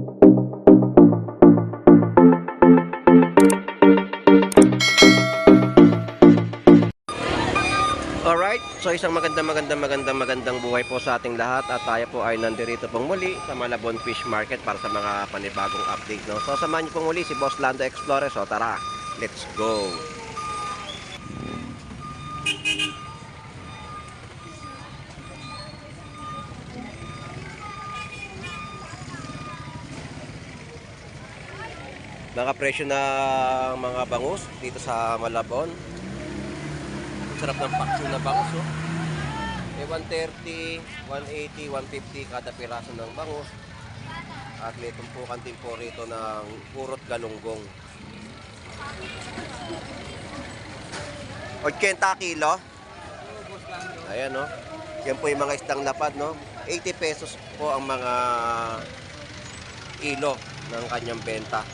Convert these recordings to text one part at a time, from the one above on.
Alright, so isang magandang buhay po sa ating lahat at tayo po ay nandirito pong muli sa Malabon Fish Market para sa mga panibagong update, no? So samahan niyo pong muli si Boss Lando Explorer. So tara, let's go! Nakapresyo na mga bangus dito sa Malabon. Sarap ng paksyo na bangus, oh. May 130, 180, 150 kada piraso ng bangus. At may tumpukan din po rito ng purot galunggong. 80 kilo. Ayan, no. Yan po yung mga isdang lapad, no. 80 pesos po ang mga kilo ng kanyang benta.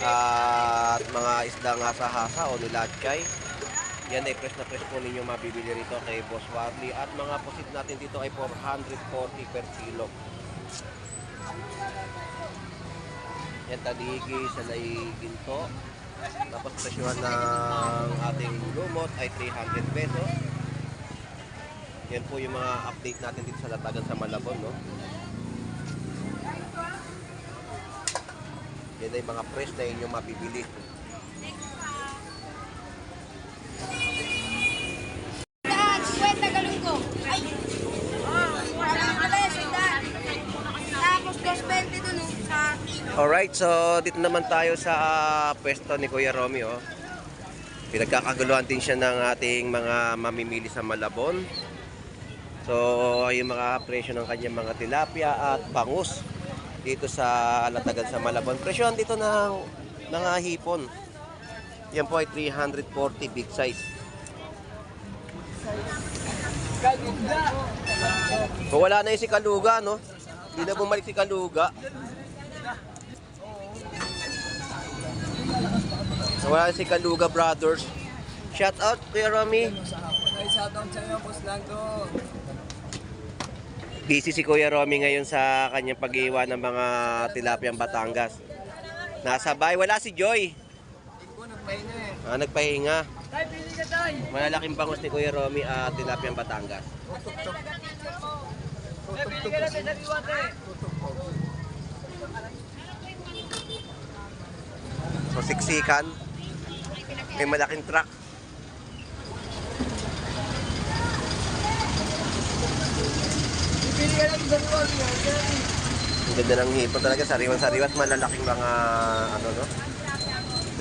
At mga isdang hasa-hasa o nilachay, yan ay fresh na fresh po ninyo mabibili rito kay Boss Warly. At mga pusit natin dito ay 440 per kilo. Yan, taligi, salay, ginto. Tapos presyuhan ng ating lumot ay 300 pesos. Yan po yung mga update natin dito sa Latagan sa Malabon, no. Yan ay mga fresh na inyong mabibili. Alright, so dito naman tayo sa pwesto ni Kuya Romy, oh. Pinagkakaguluhan din siya ng ating mga mamimili sa Malabon. So yung mga presyo ng kanyang mga tilapia at bangus dito sa Latagan sa Malabon. Presyohan dito ng hipon. Yan po ay 340 big size. So wala na yung si Kaluga, no? Hindi na bumalik si Kaluga. So wala na si Kaluga Brothers. Shout out Kuya Romy. Shout out sa inyo, Boss Lando. Busy si Kuya Romy ngayon sa kanyang pag-iwan ng mga tilapiang Batangas. Nasa bahay, wala si Joy. Nagpahinga eh. Nagpahinga. Tay, pili ka tay. Malalaking bangus ni Kuya Romy at tilapiang Batangas. Tay, pili ka na tayo sa liwate. So siksikan. May malaking truck. Pili ka na tayo sa liwate. Ang ganda ng hipon talaga, sariwan-sariwat, malalaking mga ano, no?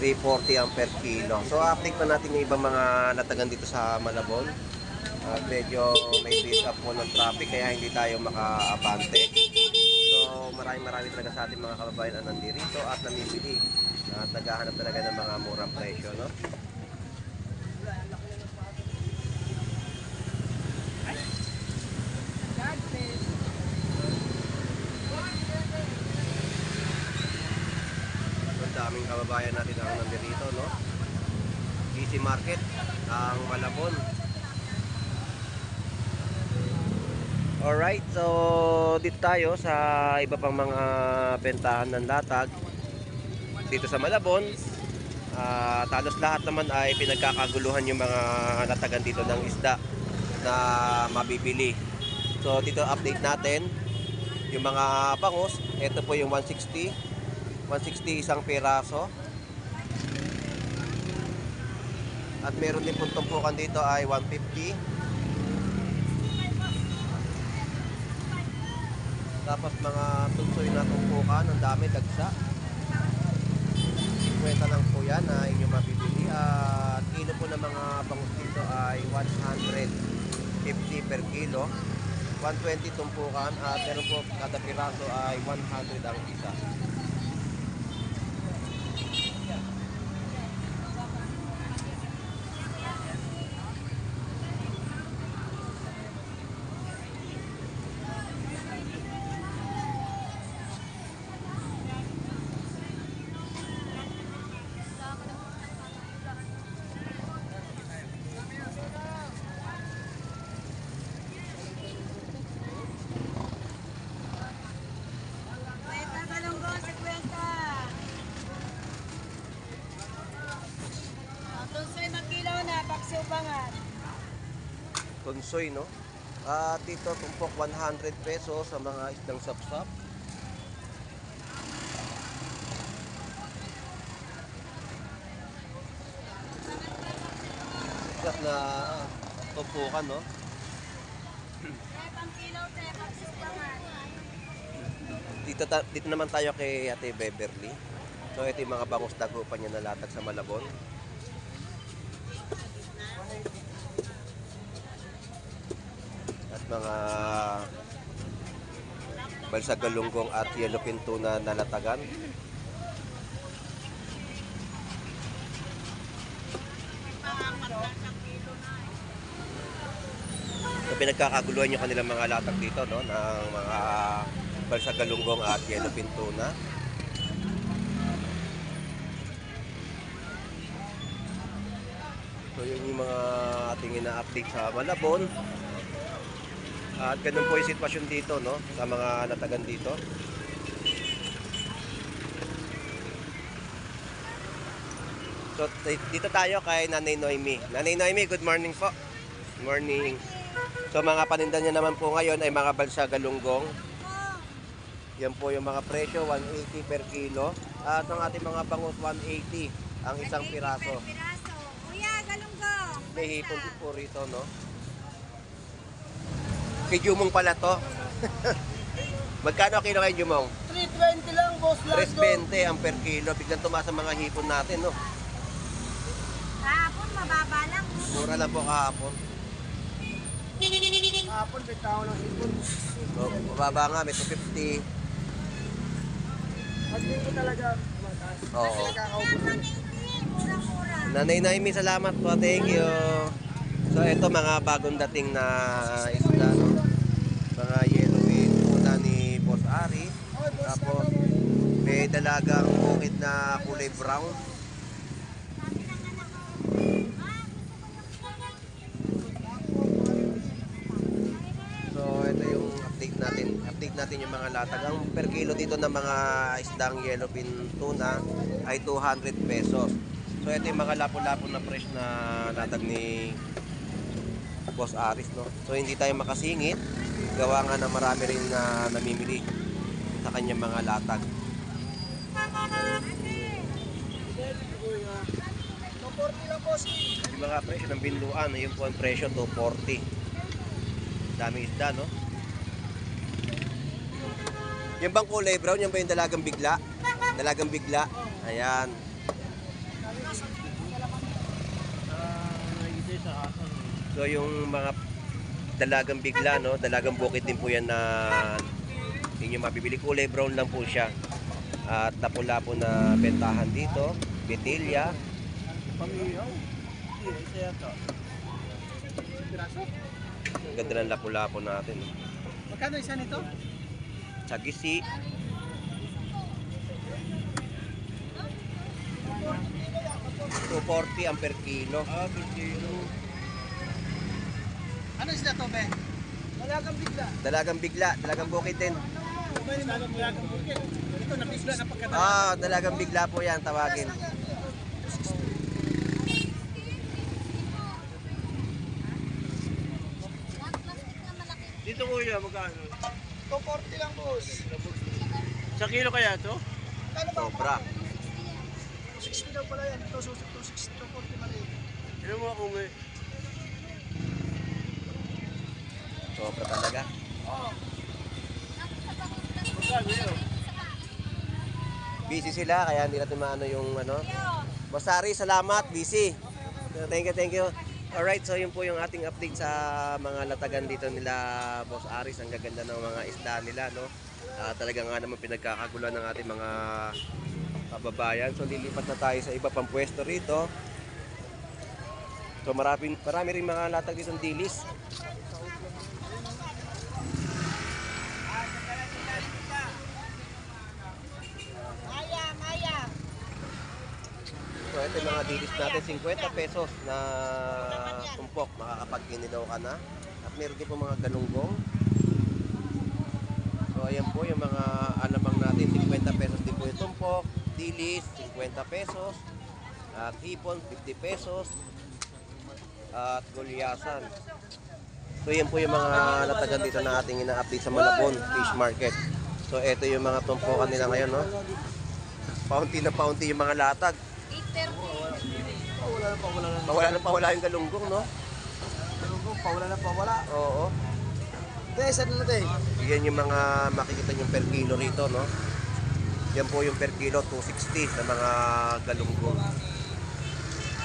340 ang per kilo. So update pa natin yung ibang mga latagan dito sa Malabon. Medyo may build up po ng traffic kaya hindi tayo makaabante. So maraming talaga sa ating mga kababayan na nandirito at namimili at naghahanap talaga ng mga murang presyo, no? Daming kababayan natin ang nandirito, no? Easy Market ang Malabon. Alright, so dito tayo sa iba pang mga bentahan ng latag dito sa Malabon. Talos lahat naman ay pinagkakaguluhan yung mga latagan dito ng isda na mabibili. So dito update natin yung mga bangus. Ito po yung 160 isang piraso. At meron din pong tumpukan dito ay 150. Tapos mga tunsoy na tumpukan, ang dami, dagsa. 50 lang po yan na inyong mabibili. At kilo po ng mga bangus dito ay 150 per kilo. 120 tumpukan at meron po kada piraso ay 100 ang isa. bonsoy, no? At dito, tumpok 100 pesos sa mga isdang sapsap. Sarap na tumpukan, no? Dito naman tayo kay Ate Beverly. So ito yung mga bangus dagupan niya na latag sa Malabon. At mga balsa galunggong at yellowfin tuna na latagan. So pinagkakaguluhan yung kanilang mga latag dito, no, ng mga balsa galunggong at yellowfin tuna. So yun yung mga ating ina-update sa Malabon. At ganun po yung sitwasyon dito, no, sa mga latagan dito. So dito tayo kay Nanay Noemi. Nanay Noemi, good morning po. Good morning. So mga paninda niya naman po ngayon ay mga balsa galunggong. Yan po yung mga presyo, 180 per kilo. At ang ating mga bangus, 180 ang isang piraso. Kuya, galunggong. May hipon din po rito, no? Kay Jumong pala to. Magkano kilo kay Jumong? 320 lang, boss. Last 320 ang per kilo. Biglang tumaas ang mga hipon natin, no? Kahapon, mababa lang. Mura lang po kahapon. Hapon, bitaw ng ipon. So, mababa nga, may 250. Pag-linggo talaga, mataas. Oo. Nakakaubos. Mura-mura. Nanay Naimi, salamat po. Thank you. So, ito mga bagong dating na isda, no? Mga yellowfin tuna ni Boss Ari. Tapos, may dalagang bukid na kulay brown. So, ito yung update natin yung mga latag. Ang per kilo dito ng mga isdang yellowfin tuna ay 200 pesos. So, ito yung mga lapo-lapo na fresh na latag ni Boss Aris, no? So, hindi tayo makasingit. Gawa nga na marami rin na namimili sa kanyang mga latag. Yung mga presyo ng binluan, yung po ang presyo, 240. Daming isda, no? Yung bang kulay brown, yan ba yung dalagang bigla? Dalagang bigla. Ayan. So yung mga dalagang bigla, no? Dalagang bukid din po yan na hindi nyo mabibili. Kulay brown lang po siya. At lapo-lapo na bentahan dito. Betilya. Pamiyaw. Isa yata. Piraso? Ang ganda ng lapo-lapo natin. Magkano isa nito? Sagisi. 240 ang per kilo. Ah, per kilo. Ano isda to, be? Dalagang bigla. Dalagang bigla, dalagang bukid din. Dalagang bukid. Ito, nabisla na pagkatapos. Ah, dalagang bigla po yan tawagin. Dito kuya, magkano? 240 lang, boss. Sa kilo kaya to? Ano ba? Sobra. 60 daw pala yan. Ito, 260, 240 pa rin. Ano mo ako may? Sobra talaga. Oo. Magkano yun? Busy sila kaya hindi natin maano yung ano. Boss Ari, salamat. Busy. Thank you, thank you. Alright, so yun po yung ating update sa mga latagan dito nila Boss Aris. Ang gaganda ng mga isda nila, no? Talaga nga naman pinagkakagulan ng ating mga kababayan. So lilipat na tayo sa iba pang pwesto rito. So marami rin mga latag dito ng dilis. Maya. So ito yung mga dilis natin, 50 pesos na tumpok, makakapag-kinilaw ka na. At meron din po mga galunggong. So ayan po yung mga alamang natin, 50 pesos din po yung tumpok, dilis, 50 pesos, at hipon, 50 pesos, at gulyasan. So yan po yung mga latagan dito na ating ina-update sa Malabon Fish Market. So ito yung mga tumpukan nila ngayon, no? Paunti na paunti yung mga latag. 8.30. Pawala yung galunggong, no? Pawala na pawala. Oo. Saan na natin? Yan yung mga makikita yung per kilo rito, no? Yan po yung per kilo, 260 na mga galunggong.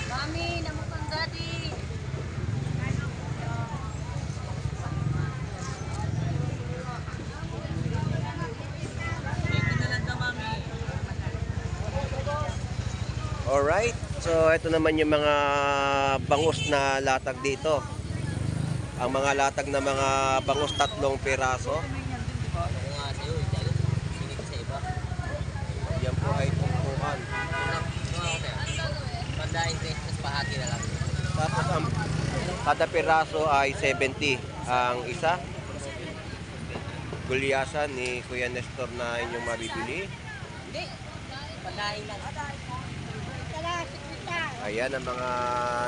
Mami, namukang daddy. Alright, so ito naman yung mga bangus na latag dito. Ang mga latag na mga bangus, 3 piraso. Yan po ay tumpukan. Tapos ang kada piraso ay 70 ang isa. Gulyasan ni Kuya Nestor na inyong mabibili. Ayan ang mga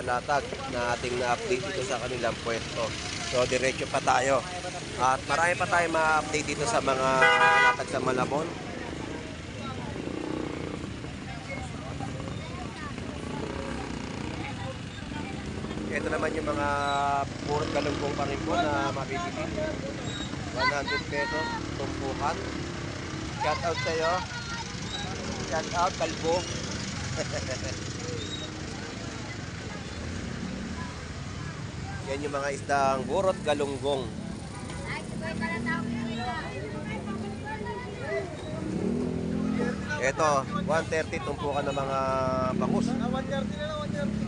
latag na ating na-update dito sa kanilang pwesto. So diretso pa tayo. At marami pa tayong ma-update dito sa mga latag sa Malabon. Ito naman yung mga puro galunggong pa rin po na mabibili. 100 pesos, tumpukan. Shout out sa'yo. Shout out, Kalbo. Yan yung mga isdang burot galunggong. Ay, sabay pala tao dito. Ito, 130 tumpukan ng mga bangus. 130 na lang, 130.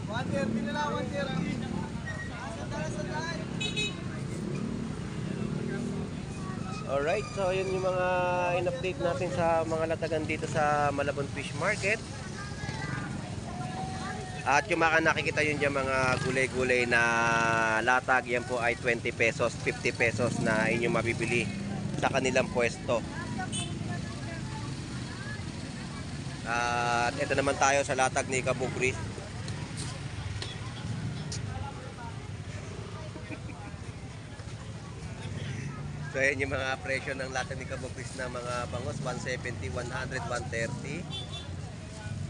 130 na lang, 130. Alright, so yun yung mga in-update natin sa mga latagan dito sa Malabon Fish Market. At yung mga nakikita yun dyan mga gulay-gulay na latag, yan po ay 20 pesos, 50 pesos na inyong mabibili sa kanilang pwesto. At ito naman tayo sa latag ni Kabugris. So yan yung mga presyo ng latag ni Kabugris na mga bangus, 170, 100, 130.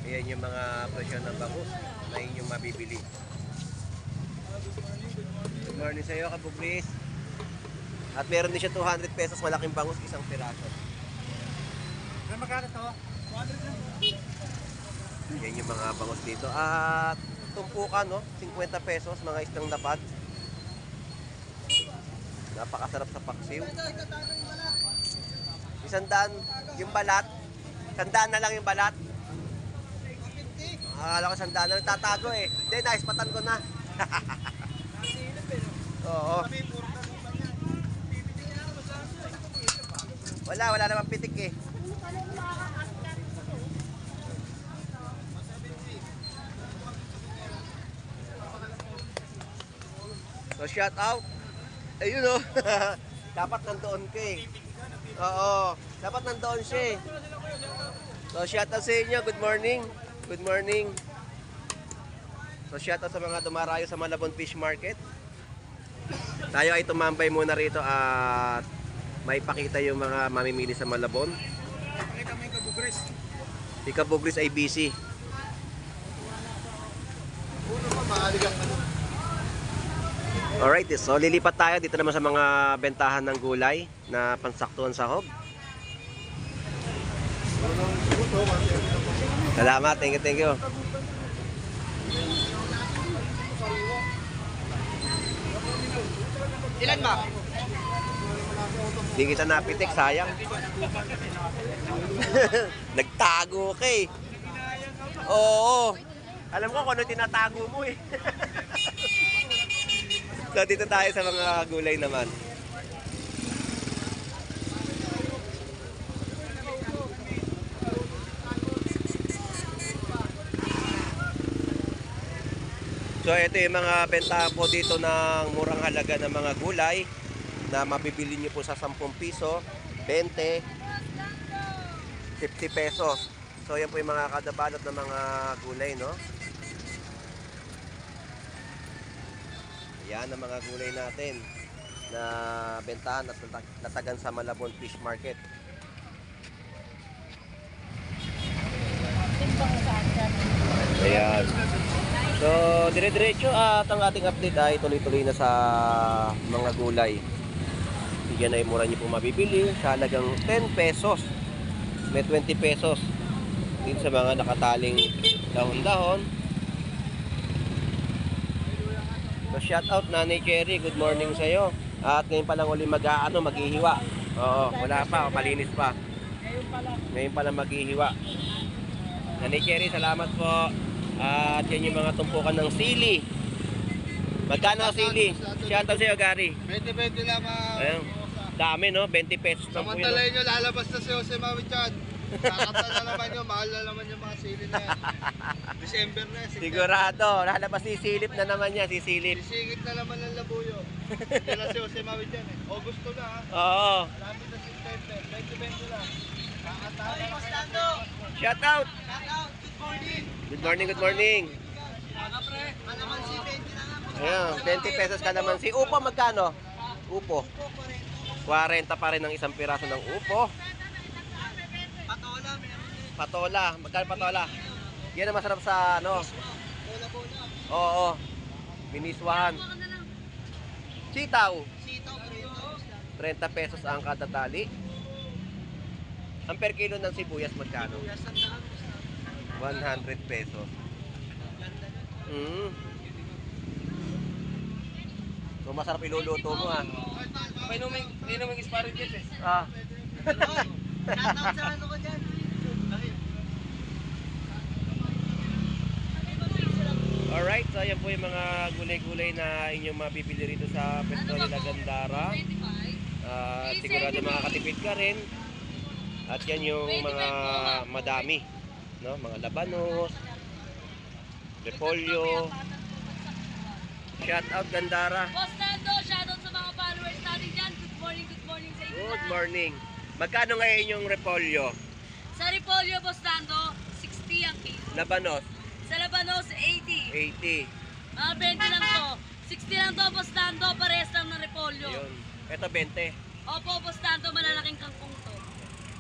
Ayan yung mga presyo ng bangus na inyong mabibili. Good morning sa iyo, Kabugris. At meron din siya 200 pesos malaking bangus, isang piraso. Magkano to? 100 lang. Yan yung mga bangus dito. At tumpukan, no? 50 pesos, mga isdang lapad. Napakasarap sa paksiw. 100 yung balat. 100 na lang yung balat. Akala ko 100 na nagtatago eh. Hindi, naispatan ko na. Oo. Wala namang pitik eh. So shout out. Ayun oh. Dapat nandoon ka eh. Oo. Dapat nandoon siya eh. So shout out sa inyo. Good morning. Good morning. So shout out sa mga dumarayo sa Malabon Fish Market. Tayo ay tumambay muna rito at may pakita yung mga mamimili sa Malabon. Pakita mo yung Kabugris. Si Kabugris ay busy. Uno pa, maaligang ano. Alright, so lilipat tayo dito naman sa mga bentahan ng gulay na pansaktuhan sahog. Salamat, thank you. Ilan ba? Hindi kita napitik, sayang. Nagtago ka eh. Oo. Alam ko kung ano tinatago mo eh. So dito tayo sa mga gulay naman. So ito yung mga bentahan po dito ng murang halaga ng mga gulay na mabibili nyo po sa 10 piso, 20, 50 pesos. So yan po yung mga kadabalot ng mga gulay, no? Yan ang mga gulay natin na bentahan at natagan sa Malabon Fish Market. Ayan. So, dire-diretso at ang ating update ay tuloy-tuloy na sa mga gulay. Yan ay mura niyo po mabibili sa halagang 10 pesos. May 20 pesos din sa mga nakataling dahon-dahon. So, shout out Nanay Cherry, good morning sa iyo. At ngayon pa lang uli maghihiwa. Oo, wala pa, malinis pa. Ngayon pa lang maghihiwa. Nanay Cherry, salamat po. At yan yung mga tumpukan ng sili. Magkano ang sili? Shout out sa iyo, Gary. 20-20 lamang. Ayun. Dami, no? 20 pesos lang po yun. Samantalayin nyo, lalabas na si Jose Mami Chan. Kakata na naman nyo, mahal na naman yung mga sili na yan. December na yan. Sigurado. Lalabas sisilip na naman niya, sisilip. Sisingit na naman ng labuyo. Hindi na si Jose Mami Chan eh. August to na ha. Oo. Malapit na September. 20-20 lang. Kakata na naman. Shout out. Good morning. Good morning, good morning. Mga pre, malaman si 20 na nga. Ayun, 20 pesos ka naman. Si upo magkano? Upo. 40 pa rin ang isang piraso ng upo. Patola, meron din. Patola. Magkano patola? Yan ang masarap sa ano. Bola-bola. Oo. Biniswahan. Sitaw. Sitaw, 30 pesos ang kada tali. Ang per kilo ng sibuyas magkano? 100 pesos. So masarap iluluto mo ha. May numing asparagus eh. Ah. Shoutout sa ano ko dyan. Alright, so ayan po yung mga gulay-gulay na inyong mabibili rito sa Pwesto nila Gandara. Sigurado makakatipid ka rin. At yan yung mga madami, no? Mga labanos, repolyo. Shout out Gandara. Boss Nando, shoutout sa mga followers natin dyan. Good morning sa inyo. Good morning. Magkano ngayon yung repolyo? Sa Repolyo, Boss Nando, 60 ang kilo. Labanos, Sa Labanos, 80. 80. Mga 20 lang to. 60 lang to, Boss Nando, parehas lang ng Repolyo. Yun. Ito 20. Opo, Boss Nando, malalaking kangkong to.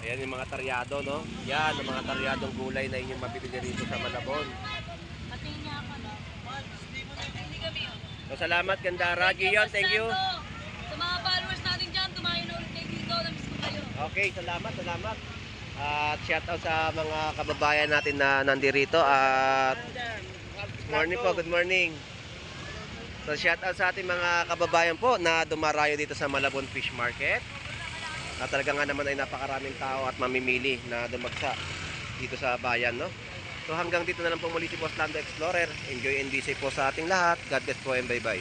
Ayan yung mga taryado, no? Yan, ang mga taryadong gulay na inyong mabibili rito sa Malabon. Patingin niya ako, no? Hindi kami yun. So, salamat Gandara. Giyon, thank you. Boss Nando. Sa mga followers natin dyan, tumayo na ulit kayo dito. Namiss ko kayo. Okay, salamat. At shout out sa mga kababayan natin na nandirito at good morning. So shout out sa ating mga kababayan po na dumarayo dito sa Malabon Fish Market. At talaga nga naman ay napakaraming tao at mamimili na dumagsa dito sa bayan, no? So hanggang dito na lang po muli si Boss Lando Explorer. Enjoy and be safe po sa ating lahat. God bless po and bye-bye.